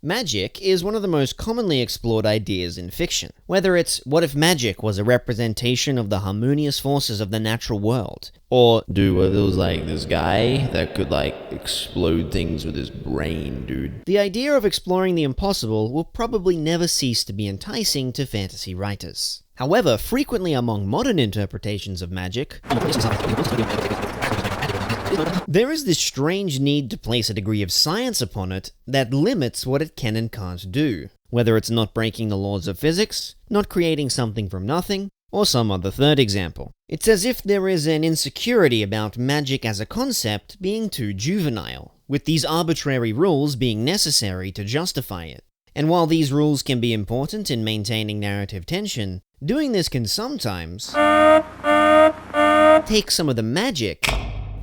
Magic is one of the most commonly explored ideas in fiction. Whether it's, what if magic was a representation of the harmonious forces of the natural world? Or, dude, what if it was like this guy that could explode things with his brain, dude? The idea of exploring the impossible will probably never cease to be enticing to fantasy writers. However, frequently among modern interpretations of magic, there is this strange need to place a degree of science upon it that limits what it can and can't do. Whether it's not breaking the laws of physics, not creating something from nothing, or some other third example. It's as if there is an insecurity about magic as a concept being too juvenile, with these arbitrary rules being necessary to justify it. And while these rules can be important in maintaining narrative tension, doing this can sometimes take some of the magic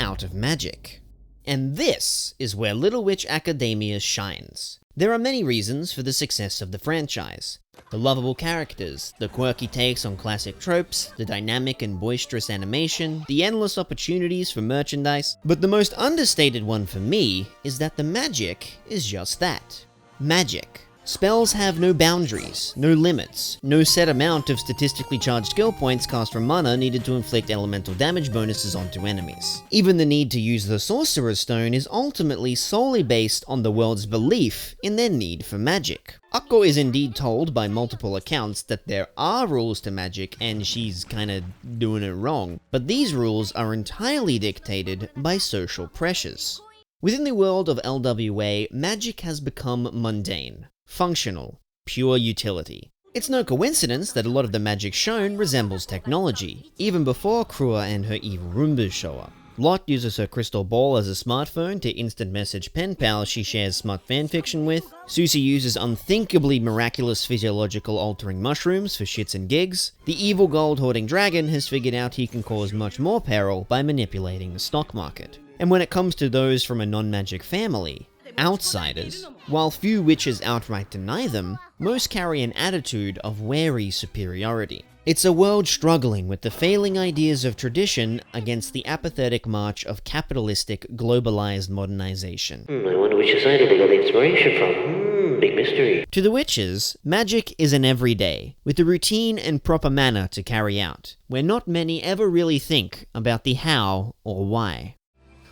out of magic. And this is where Little Witch Academia shines. There are many reasons for the success of the franchise. The lovable characters, the quirky takes on classic tropes, the dynamic and boisterous animation, the endless opportunities for merchandise, but the most understated one for me is that the magic is just that. Magic. Spells have no boundaries, no limits, no set amount of statistically charged skill points cast from mana needed to inflict elemental damage bonuses onto enemies. Even the need to use the Sorcerer's Stone is ultimately solely based on the world's belief in their need for magic. Akko is indeed told by multiple accounts that there are rules to magic and she's kinda doing it wrong, but these rules are entirely dictated by social pressures. Within the world of LWA, magic has become mundane. Functional, pure utility. It's no coincidence that a lot of the magic shown resembles technology, even before Krua and her evil Roombas show up. Lot uses her crystal ball as a smartphone to instant message pen pals she shares smut fanfiction with. Susie uses unthinkably miraculous physiological altering mushrooms for shits and gigs. The evil gold hoarding dragon has figured out he can cause much more peril by manipulating the stock market. And when it comes to those from a non-magic family, outsiders, while few witches outright deny them, most carry an attitude of wary superiority. It's a world struggling with the failing ideas of tradition against the apathetic march of capitalistic, globalized modernization. I wonder which society they got the inspiration from. Big mystery. To the witches, magic is an everyday, with a routine and proper manner to carry out, where not many ever really think about the how or why.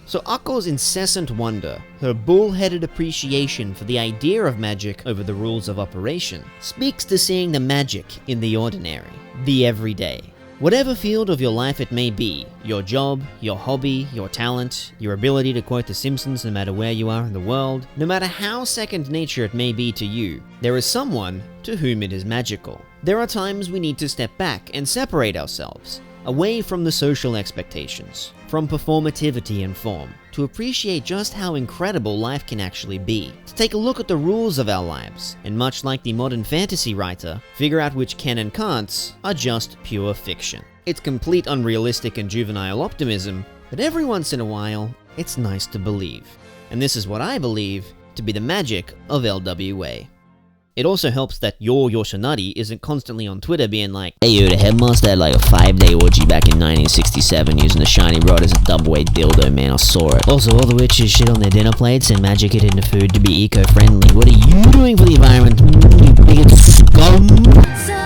So Akko's incessant wonder, her bull-headed appreciation for the idea of magic over the rules of operation, speaks to seeing the magic in the ordinary, the everyday. Whatever field of your life it may be, your job, your hobby, your talent, your ability to quote The Simpsons no matter where you are in the world, no matter how second nature it may be to you, there is someone to whom it is magical. There are times we need to step back and separate ourselves, away from the social expectations, from performativity and form, to appreciate just how incredible life can actually be, to take a look at the rules of our lives, and much like the modern fantasy writer, figure out which can and can'ts are just pure fiction. It's complete unrealistic and juvenile optimism, but every once in a while, it's nice to believe. And this is what I believe to be the magic of LWA. It also helps that your Yoshinari isn't constantly on Twitter being like, "Hey yo, the headmaster had a 5-day orgy back in 1967 using a shiny rod as a double-weight dildo, man, I saw it. Also, all the witches shit on their dinner plates and magic it into food to be eco-friendly. What are you doing for the environment, you bigot scum?"